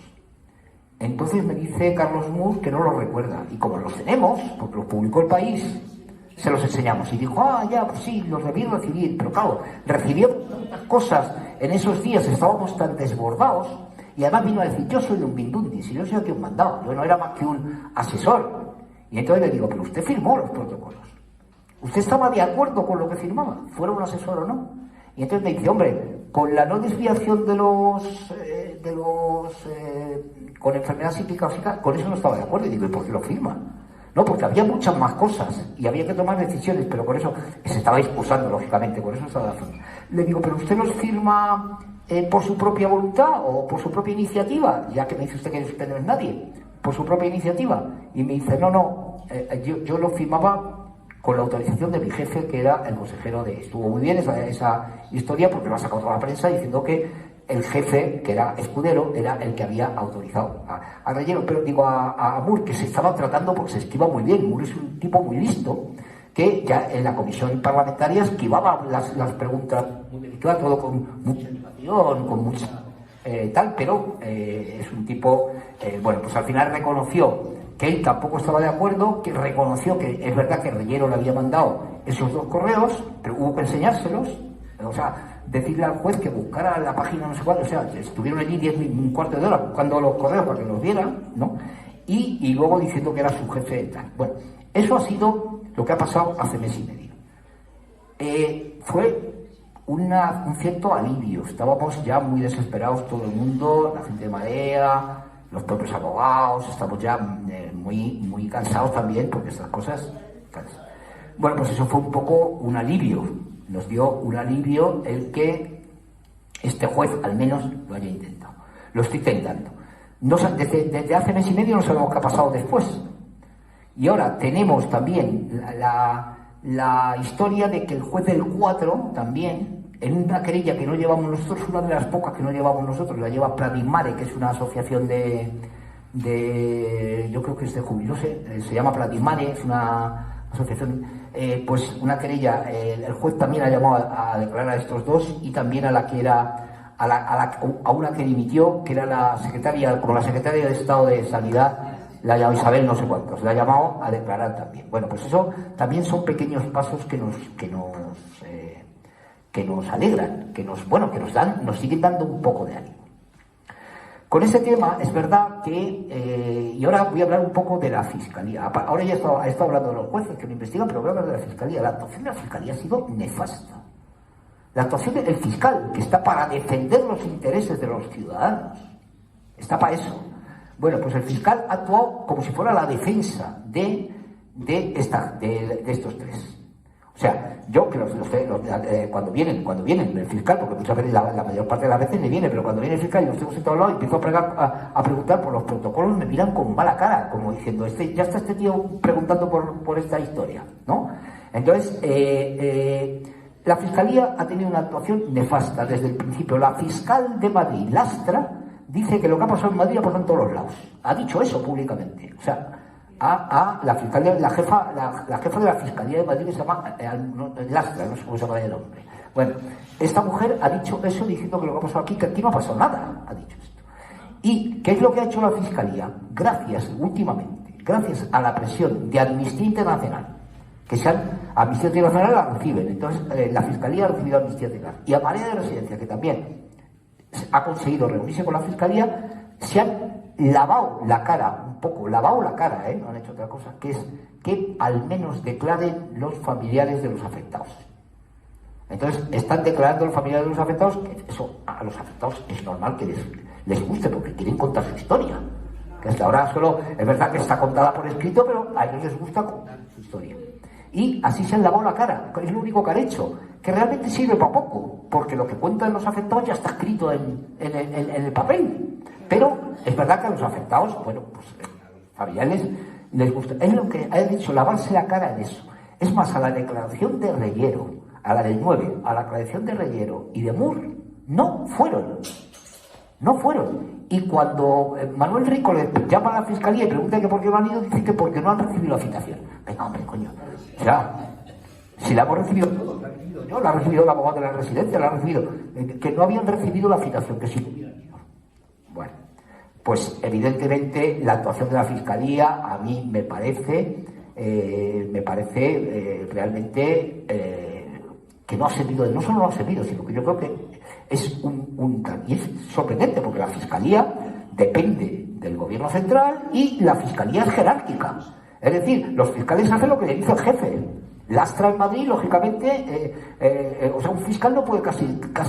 Entonces me dice Carlos Moore que no los recuerda. Y como los tenemos, porque los publicó El País, se los enseñamos. Y dijo, ya, pues sí, los debí recibir. Pero claro, recibíamos tantas cosas en esos días, estábamos tan desbordados. Y además vino a decir, yo soy un Bindundis y yo soy aquí un mandado. Yo no era más que un asesor. Y entonces le digo, pero usted firmó los protocolos. ¿Usted estaba de acuerdo con lo que firmaba? ¿Fuera un asesor o no? Y entonces me dice, hombre, con la no desviación de los con enfermedad psíquica o psíquica, con eso no estaba de acuerdo. Y digo, ¿y por qué lo firma? No, porque había muchas más cosas y había que tomar decisiones, pero con eso se estaba excusando, lógicamente, por eso estaba de acuerdo. Le digo, ¿pero usted los firma por su propia voluntad o por su propia iniciativa? Ya que me dice usted que usted no es nadie, por su propia iniciativa. Y me dice, no, yo lo firmaba con la autorización de mi jefe, que era el consejero de... Estuvo muy bien esa historia, porque lo ha sacado toda la prensa diciendo que el jefe, que era Escudero, era el que había autorizado a Reyero. Pero digo a Moore, que se estaba tratando, porque se esquiva muy bien. Moore es un tipo muy listo, que ya en la comisión parlamentaria esquivaba las preguntas muy delicadas, todo con mucha animación, con mucha tal, pero es un tipo... bueno, pues al final reconoció que él tampoco estaba de acuerdo, que reconoció que es verdad que Reyero le había mandado esos 2 correos, pero hubo que enseñárselos, o sea, decirle al juez que buscara la página no sé cuál, o sea, estuvieron allí un cuarto de hora buscando los correos para que los vieran, ¿no? Y luego diciendo que era su jefe y tal. Bueno, eso ha sido lo que ha pasado hace mes y medio. Fue un cierto alivio, estábamos ya muy desesperados todo el mundo, la gente de Marea, los propios abogados, estamos ya muy cansados también, porque estas cosas cansan. Bueno, pues eso fue un poco un alivio, nos dio un alivio el que este juez al menos lo haya intentado. Lo estoy intentando. Desde hace mes y medio no sabemos qué ha pasado después. Y ahora tenemos también la historia de que el juez del 4 también, en una querella que no llevamos nosotros, una de las pocas que no llevamos nosotros, la lleva Platimare, que es una asociación yo creo que es de jubilados, se llama Platimare, es una asociación, pues una querella, el juez también ha llamado a declarar a estos 2 y también a la que era, a una que dimitió, que era la secretaria de Estado de Sanidad, la llamó Isabel no sé cuántos, la ha llamado a declarar también. Bueno, pues eso también son pequeños pasos que nos alegran, que nos siguen dando un poco de ánimo. Con ese tema es verdad que, y ahora voy a hablar un poco de la Fiscalía. Ahora ya he estado hablando de los jueces que lo investigan, pero voy a hablar de la Fiscalía. La actuación de la Fiscalía ha sido nefasta. La actuación del fiscal, que está para defender los intereses de los ciudadanos, está para eso. Bueno, pues el fiscal ha actuado como si fuera la defensa de estos 3. O sea, yo que cuando vienen el fiscal, porque muchas veces la mayor parte de las veces me viene, pero cuando viene el fiscal y los tengo sentado al lado y empiezo a preguntar por los protocolos, me miran con mala cara, como diciendo, ya está este tío preguntando por esta historia, ¿no? Entonces, la Fiscalía ha tenido una actuación nefasta desde el principio. La fiscal de Madrid, Lastra, dice que lo que ha pasado en Madrid ha pasado en todos los lados. Ha dicho eso públicamente. O sea, la fiscalía, la jefa de la Fiscalía de Madrid, que se llama Lastra, no sé cómo se llama el nombre. Bueno, esta mujer ha dicho eso diciendo que lo que ha pasado aquí, que aquí no ha pasado nada, ha dicho esto. ¿Y qué es lo que ha hecho la Fiscalía? Gracias a la presión de Amnistía Internacional, que Amnistía Internacional la reciben. Entonces, la Fiscalía ha recibido Amnistía Internacional. Y a Marea de Residencia, que también ha conseguido reunirse con la Fiscalía, se han lavado la cara, un poco, no han hecho otra cosa, que es que al menos declaren los familiares de los afectados. Entonces, están declarando los familiares de los afectados, que eso a los afectados es normal que les guste, porque quieren contar su historia. Que hasta ahora solo, es verdad que está contada por escrito, pero a ellos les gusta contar su historia. Y así se han lavado la cara, es lo único que han hecho, que realmente sirve para poco, porque lo que cuentan los afectados ya está escrito en el papel. Pero es verdad que a los afectados, bueno, pues a los familiares les gusta. Es lo que ha dicho, lavarse la cara en eso. Es más, a la declaración de Reyero, a la del 9, a la declaración de Reyero y de Moore, no fueron. Y cuando Manuel Rico le llama a la Fiscalía y pregunta que por qué no han ido, dice que porque no han recibido la citación. Venga, hombre, coño. O sea, si la hemos recibido todos, la he recibido yo, la ha recibido el abogado de la residencia, la ha recibido. Que no habían recibido la citación, que sí. Bueno, pues evidentemente la actuación de la Fiscalía a mí me parece realmente que no ha servido, no solo no ha servido, sino que yo creo que es y es sorprendente, porque la Fiscalía depende del Gobierno central y la Fiscalía es jerárquica. Es decir, los fiscales hacen lo que le dice el jefe. Lastra en Madrid, lógicamente, o sea, un fiscal no puede casi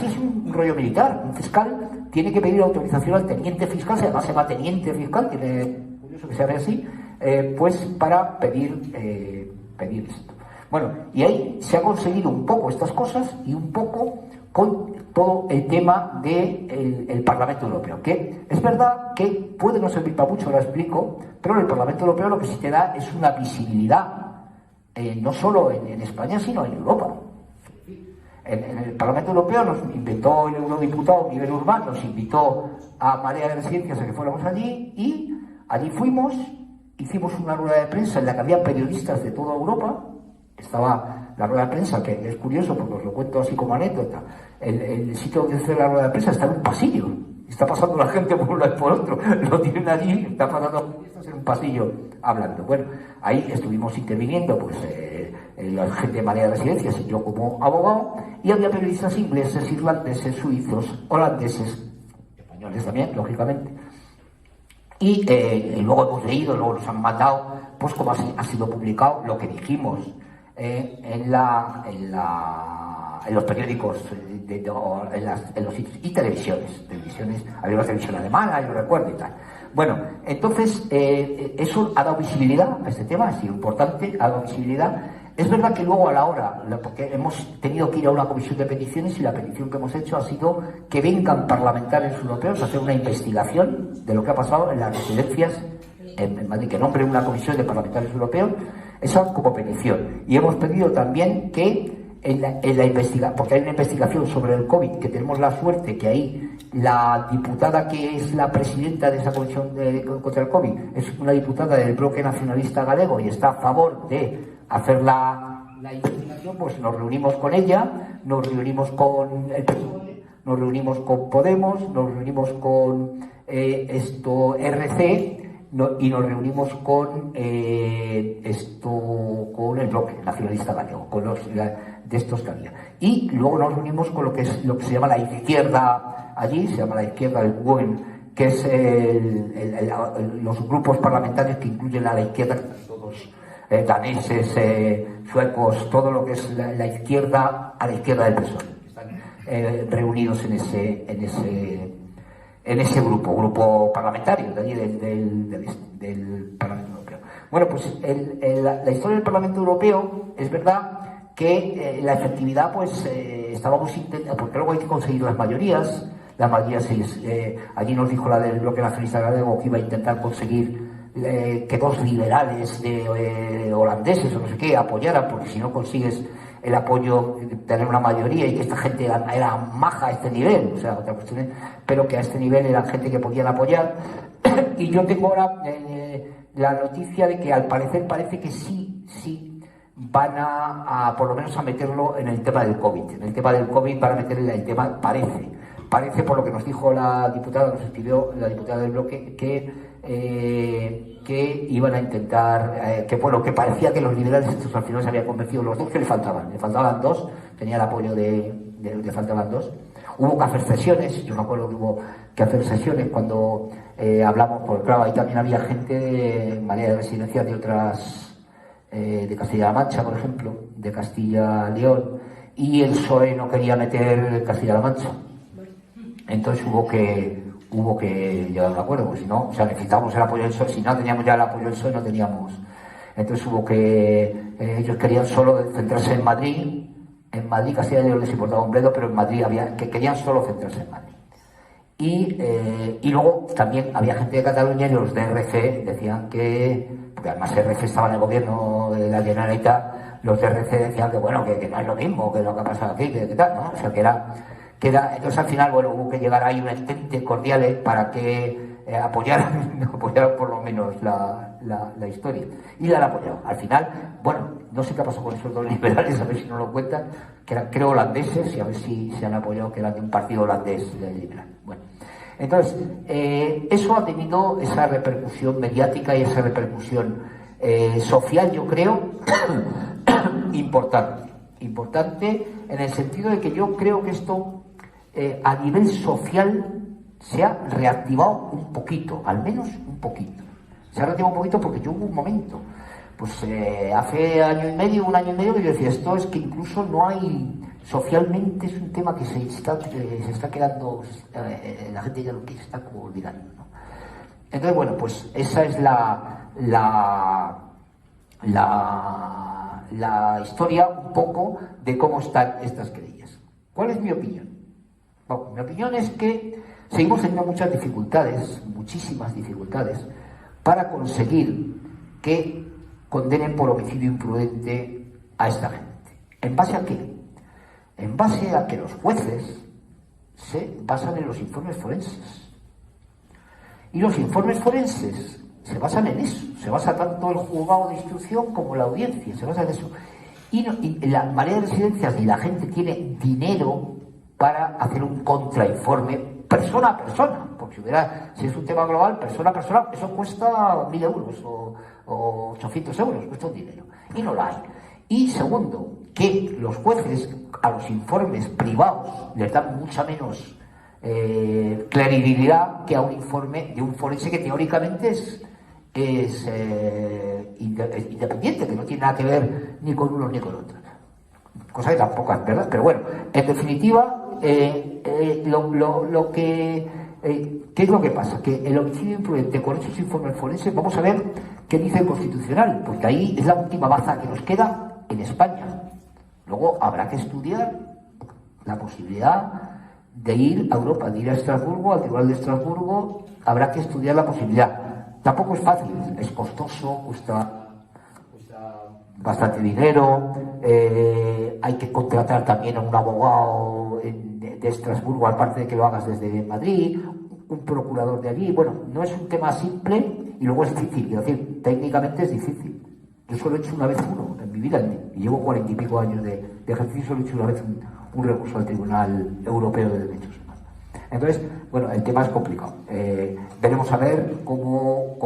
es un rollo militar. Un fiscal tiene que pedir autorización al teniente fiscal, se llama teniente fiscal, curioso que se llame así, pues para pedir esto. Bueno, y ahí se ha conseguido un poco estas cosas y un poco con todo el tema del Parlamento Europeo, que es verdad que puede no servir para mucho, lo explico, pero en el Parlamento Europeo lo que sí te da es una visibilidad, no solo en España, sino en Europa. En el Parlamento Europeo nos invitó el eurodiputado Miguel Urbán, nos invitó a Marea de Residencias a que fuéramos allí, y allí fuimos, hicimos una rueda de prensa en la que había periodistas de toda Europa. Estaba la rueda de prensa, que es curioso porque os lo cuento así como anécdota. El sitio donde hace la rueda de prensa está en un pasillo. Está pasando la gente por un lado y por otro. Lo tienen allí, está pasando en un pasillo hablando. Bueno, ahí estuvimos interviniendo, pues, la gente de Marea de Residencias y yo como abogado, y había periodistas ingleses, irlandeses, suizos, holandeses, españoles también, lógicamente. Y luego hemos leído, luego nos han mandado, pues como ha sido publicado, lo que dijimos en los periódicos, en los sitios, y televisiones, había una televisión alemana, yo recuerdo y tal. Bueno, entonces eso ha dado visibilidad a este tema, ha sido importante, ha dado visibilidad. Es verdad que luego a la hora, porque hemos tenido que ir a una comisión de peticiones y la petición que hemos hecho ha sido que vengan parlamentarios europeos a hacer una investigación de lo que ha pasado en las residencias en Madrid, que nombre una comisión de parlamentarios europeos, eso como petición. Y hemos pedido también que en la investigación, porque hay una investigación sobre el COVID, que tenemos la suerte que ahí la diputada que es la presidenta de esa comisión contra el COVID es una diputada del bloque nacionalista galego y está a favor de hacer la investigación. Pues nos reunimos con ella, nos reunimos con el PSOE, nos reunimos con Podemos, nos reunimos con RC, y nos reunimos con el bloque nacionalista galego, con los de estos que había. Y luego nos reunimos con lo que se llama la izquierda allí, se llama la izquierda del Buen, que es los grupos parlamentarios que incluyen a la izquierda, todos daneses, suecos, todo lo que es la izquierda, a la izquierda del PSOE. Están reunidos en ese grupo parlamentario de allí del Parlamento Europeo. Bueno, pues la historia del Parlamento Europeo es verdad que la efectividad, pues estábamos intentando, porque luego hay que conseguir las mayorías. Allí nos dijo la del bloque nacionalista galego que iba a intentar conseguir que dos liberales holandeses o no sé qué apoyaran, porque si no consigues el apoyo, tener una mayoría, y que esta gente era maja a este nivel, o sea, otra cuestión, pero que a este nivel eran gente que podían apoyar. Y yo tengo ahora la noticia de que al parecer parece que sí van a por lo menos a meterlo en el tema del COVID. En el tema del COVID van a meterle el tema, parece. parece, por lo que nos dijo la diputada, nos escribió la diputada del bloque, que iban a intentar, que parecía que los liberales estos al final se habían convertido los dos que le faltaban dos, tenía el apoyo le faltaban dos. Hubo que hacer sesiones, yo me acuerdo que hubo que hacer sesiones cuando hablamos, porque claro, ahí también había gente de manera de residencia de otras, de Castilla-La Mancha, por ejemplo, de Castilla-León, y el PSOE no quería meter Castilla-La Mancha. Entonces hubo que llegar a un acuerdo, porque si no, o sea, necesitábamos el apoyo del PSOE, si no teníamos ya el apoyo del PSOE, no teníamos. Entonces hubo que, ellos querían solo centrarse en Madrid, Castilla y León les importaba un bledo, pero en Madrid querían solo centrarse en Madrid. Y luego también había gente de Cataluña y los de RC decían que, porque además RC estaba en el gobierno de la Generalitat, los de RC decían que bueno, que no es lo mismo que lo que ha pasado aquí, que tal, ¿no? O sea, que era, entonces al final, bueno, hubo que llegar ahí un entente cordial para que apoyaran por lo menos la historia. Y la han apoyado. Al final, bueno, no sé qué ha pasado con esos dos liberales, a ver si nos lo cuentan, que eran, creo, holandeses, y a ver si se han apoyado, que eran de un partido holandés liberal. Bueno, entonces, eso ha tenido esa repercusión mediática y esa repercusión social, yo creo, importante en el sentido de que yo creo que esto a nivel social se ha reactivado un poquito, al menos un poquito. Se ha reactivado un poquito porque yo hubo un momento, pues hace un año y medio que yo decía, esto es que incluso no hay, socialmente es un tema que se está quedando, la gente ya lo quiere, se está como olvidando, ¿no? Entonces, bueno, pues esa es la historia un poco de cómo están estas querellas. ¿Cuál es mi opinión? Bueno, mi opinión es que seguimos teniendo muchas dificultades, muchísimas dificultades, para conseguir que condenen por homicidio imprudente a esta gente. ¿En base a qué? En base a que los jueces se basan en los informes forenses. Y los informes forenses se basan en eso, se basa tanto el juzgado de instrucción como la audiencia, se basa en eso. Y la mayoría de residencias ni la gente tiene dinero para hacer un contrainforme persona a persona, porque si es un tema global, persona a persona, eso cuesta 1.000 euros o 800 euros, cuesta un dinero, y no lo hay. Y segundo, que los jueces a los informes privados les dan mucha menos credibilidad que a un informe de un forense que teóricamente es independiente, que no tiene nada que ver ni con unos ni con otros, cosa que tampoco es verdad, pero bueno, en definitiva, ¿qué es lo que pasa? Que el homicidio imprudente con esos informes forenses, vamos a ver qué dice el Constitucional, porque ahí es la última baza que nos queda en España. Luego habrá que estudiar la posibilidad de ir a Europa, de ir a Estrasburgo, al Tribunal de Estrasburgo, habrá que estudiar la posibilidad. Tampoco es fácil, es costoso, cuesta bastante dinero, hay que contratar también a un abogado de Estrasburgo, aparte de que lo hagas desde Madrid, un procurador de allí. Bueno, no es un tema simple y luego es difícil, quiero decir, técnicamente es difícil. Yo solo he hecho una vez uno en mi vida, y llevo 40 y pico años de ejercicio, solo he hecho una vez un recurso al Tribunal Europeo de Derechos Humanos. Entonces, bueno, el tema es complicado. Veremos a ver cómo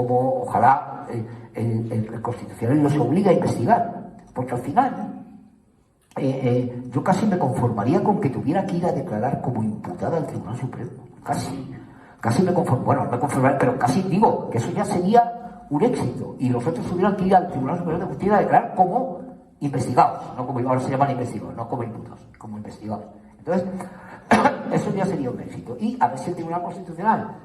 ojalá el Constitucional nos obliga a investigar, porque al final yo casi me conformaría con que tuviera que ir a declarar como imputada al Tribunal Supremo. Casi me conformaría, bueno, no me conformaría, pero casi digo que eso ya sería un éxito, y los otros tuvieran que ir al Tribunal Superior de Justicia a declarar como investigados, no como ahora se llaman investigados, no como imputados, como investigados. Entonces, eso ya sería un éxito. Y a ver si el Tribunal Constitucional,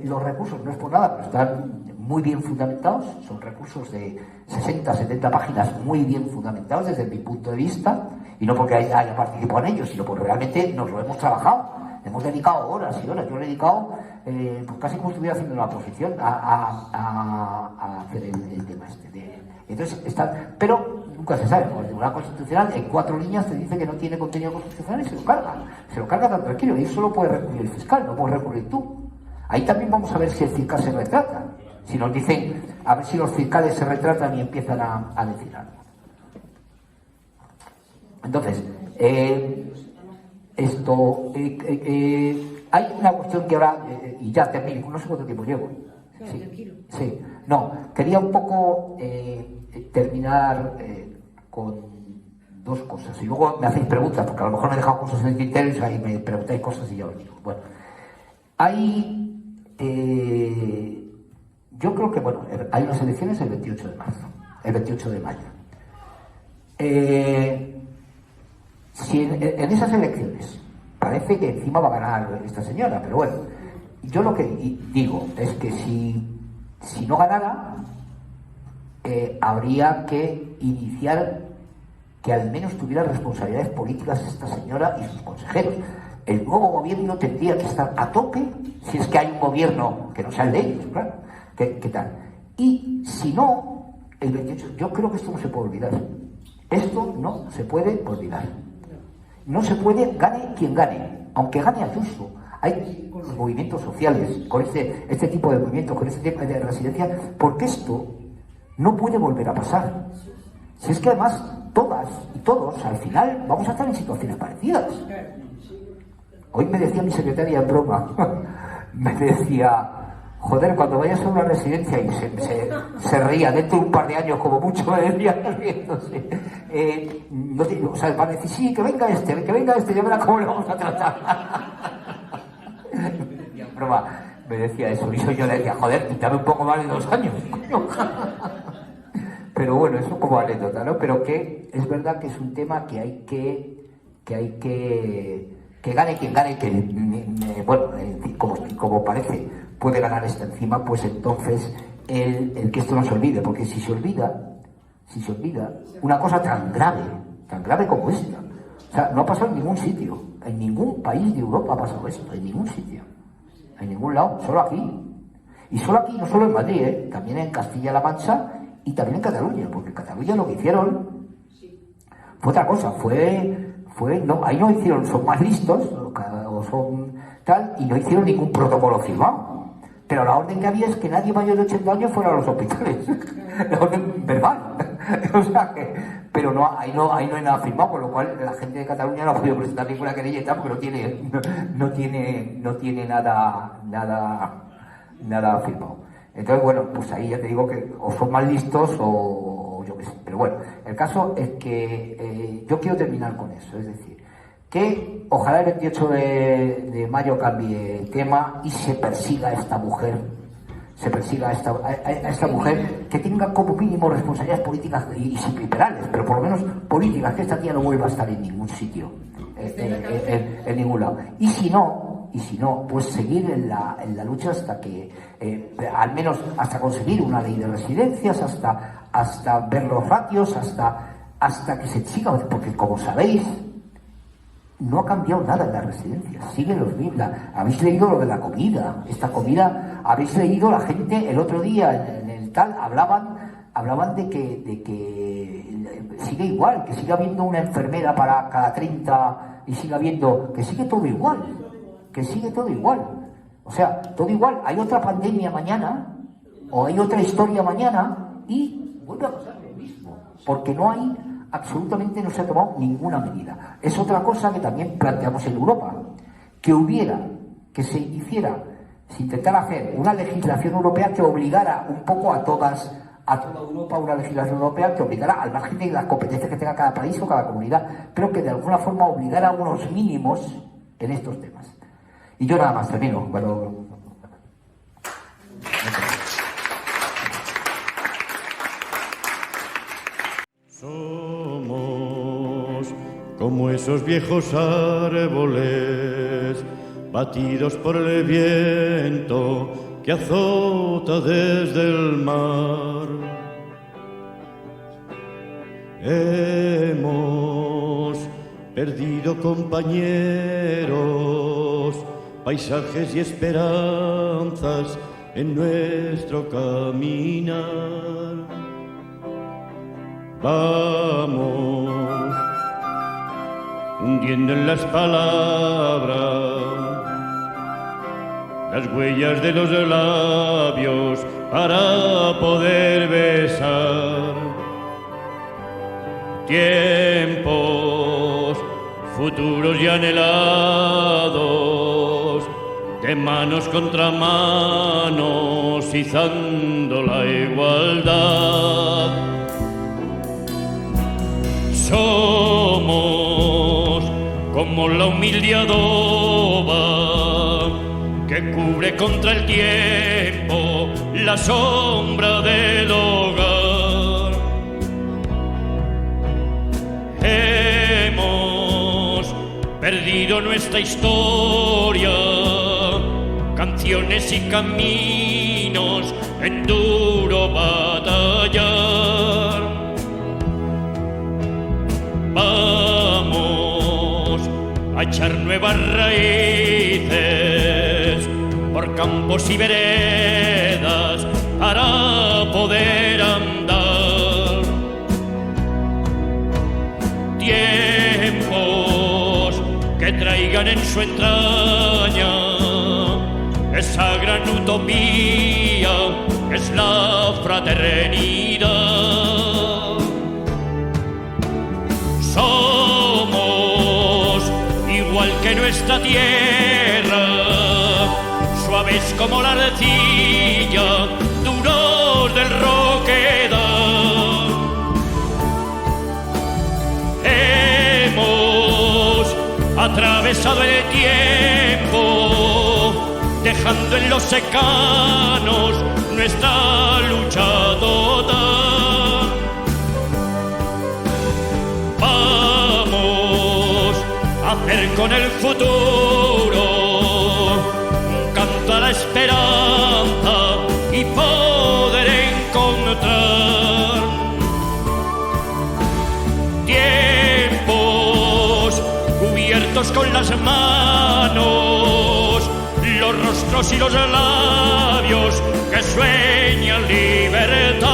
los recursos, no es por nada, pero están muy bien fundamentados, son recursos de 60, 70 páginas muy bien fundamentados desde mi punto de vista, y no porque haya participado en ellos, sino porque realmente nos lo hemos trabajado. Hemos dedicado horas y horas. Yo le he dedicado, pues casi como si estuviera haciendo una posición a hacer el tema este. Entonces, pero nunca se sabe. El Tribunal Constitucional en 4 líneas te dice que no tiene contenido constitucional y se lo carga. Se lo carga tan tranquilo. Y eso lo puede recurrir el fiscal, no puede recurrir tú. Ahí también vamos a ver si el fiscal se retrata. Si nos dicen, a ver si los fiscales se retratan y empiezan a decir algo. Entonces, Hay una cuestión que ahora, y ya termino, no sé cuánto tiempo llevo. No, Sí, tranquilo. sí. No, quería un poco terminar con dos cosas. Y luego me hacéis preguntas, porque a lo mejor me he dejado cosas en el tintero y me preguntáis cosas y ya os digo. Bueno, yo creo que, bueno, hay unas elecciones el 28 de marzo, el 28 de mayo. Si en esas elecciones parece que encima va a ganar esta señora, pero bueno, yo lo que digo es que si no ganara, habría que iniciar que al menos tuviera responsabilidades políticas esta señora y sus consejeros. El nuevo gobierno tendría que estar a tope, si es que hay un gobierno que no sea el de ellos, claro, ¿qué tal? Y si no, el 28, yo creo que esto no se puede olvidar. Esto no se puede olvidar. No se puede, gane quien gane, aunque gane Ayuso. Hay con los movimientos sociales, con este tipo de movimientos, con este tipo de residencia, porque esto no puede volver a pasar. Si es que además todas y todos al final vamos a estar en situaciones parecidas. Hoy me decía mi secretaria en broma, me decía, joder, cuando vayas a una residencia, y se reía, dentro de un par de años como mucho, me decía, riéndose, o sea, para decir, sí, que venga este, ya verá cómo le vamos a tratar. Me decía en broma, me decía eso, y yo le decía, joder, quítame un poco más de 2 años, coño. Pero bueno, eso como anécdota, ¿no? Pero que es verdad que es un tema que hay que gane quien gane, que bueno, como parece puede ganar esta encima, pues entonces el que esto no se olvide, porque si se olvida una cosa tan grave como esta, o sea, no ha pasado en ningún sitio, en ningún país de Europa ha pasado esto, en ningún sitio, en ningún lado, solo aquí. Y solo aquí, no solo en Madrid, también en Castilla-La Mancha y también en Cataluña, porque en Cataluña lo que hicieron fue otra cosa, no, ahí no hicieron, son más listos, o son tal, y no hicieron ningún protocolo firmado. Pero la orden que había es que nadie mayor de 80 años fuera a los hospitales. La orden verbal. O sea que, pero ahí no hay nada firmado, con lo cual la gente de Cataluña no ha podido presentar ninguna querella y tal, porque no tiene nada firmado. Entonces, bueno, pues ahí ya te digo que o son más listos o yo qué sé. Pero bueno, el caso es que yo quiero terminar con eso, es decir, que ojalá el 28 de mayo cambie el tema y se persiga a esta mujer, a esta mujer que tenga como mínimo responsabilidades políticas y penales, pero por lo menos políticas, que esta tía no vuelva a estar en ningún sitio, en ningún lado. Y si no, pues seguir en la lucha hasta que, al menos hasta conseguir una ley de residencias, hasta ver los ratios, hasta que se siga, porque como sabéis, no ha cambiado nada en las residencias, siguen los mismos. Habéis leído lo de la comida, esta comida, habéis leído la gente el otro día en el tal, hablaban de que sigue igual, que sigue habiendo una enfermera para cada 30 y sigue habiendo, que sigue todo igual. O sea, todo igual. Hay otra pandemia mañana, o hay otra historia mañana, y vuelve a pasar lo mismo. Porque absolutamente no se ha tomado ninguna medida. Es otra cosa que también planteamos en Europa. Que se intentara hacer una legislación europea que obligara un poco a toda Europa, una legislación europea que obligara al margen de las competencias que tenga cada país o cada comunidad, pero que de alguna forma obligara a unos mínimos en estos temas. Y yo nada más termino. Bueno, somos como esos viejos árboles batidos por el viento que azota desde el mar. Hemos perdido compañeros, paisajes y esperanzas en nuestro caminar. Vamos hundiendo en las palabras las huellas de los labios para poder besar. Tiempos futuros y anhelados, de manos contra manos, izando la igualdad. Somos como la humilde adoba que cubre contra el tiempo la sombra del hogar. Hemos perdido nuestra historia, canciones y caminos en duro batallar. Vamos a echar nuevas raíces por campos y veredas para poder andar. Tiempos que traigan en su entraña esa gran utopía que es la fraternidad. Somos igual que nuestra tierra, suaves como la arcilla, duros del roquedal. Hemos atravesado el tiempo, dejando en los secanos nuestra lucha total. Vamos a hacer con el futuro un canto a la esperanza y poder encontrar tiempos cubiertos con las manos, los rostros y los labios que sueñan libertad.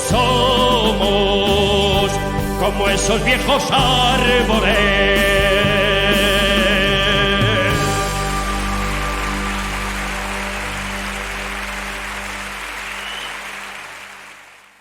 Somos como esos viejos árboles